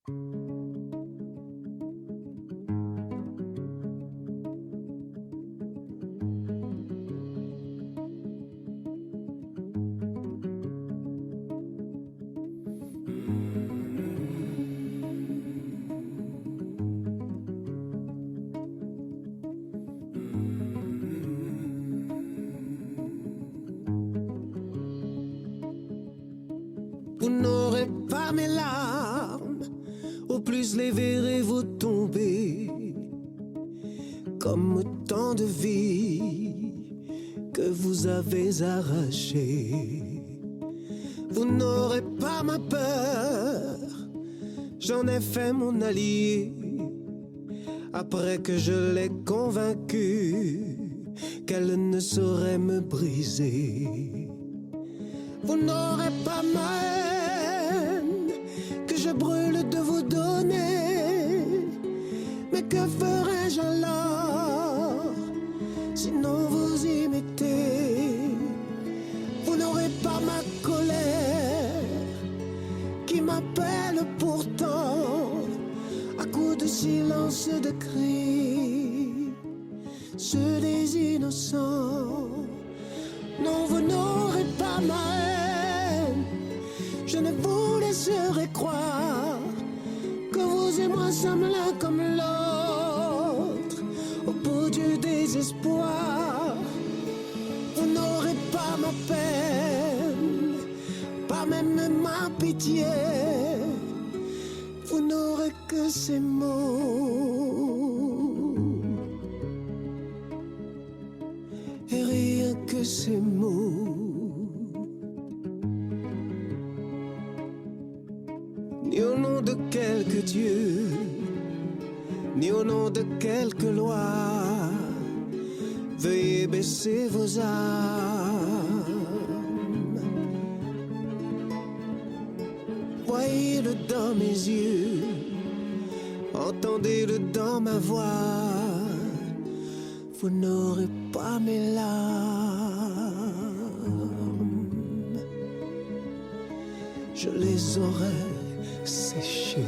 Vous n'aurez pas mes larmes, au plus les verrez-vous tomber, comme autant de vies que vous avez arrachées. Vous n'aurez pas ma peur, j'en ai fait mon allié, après que je l'ai convaincue qu'elle ne saurait me briser. Vous n'aurez pas ma haine que je brûle de vous donner. Mais que ferais-je alors, sinon vous y mettez? Vous n'aurez pas ma colère qui m'appelle pourtant à coups de silence, de cris, ceux des innocents. Non, vous n'aurez pas ma haine, je ne vous laisserai croire que vous et moi sommes l'un comme l'autre, au bout du désespoir. Vous n'aurez pas ma peine, pas même ma pitié, vous n'aurez que ces mots, et rien que ces mots. Ni au nom de quelque Dieu, ni au nom de quelque loi, veuillez baisser vos armes. Voyez-le dans mes yeux, entendez-le dans ma voix. Vous n'aurez pas mes larmes, je les aurai séchées.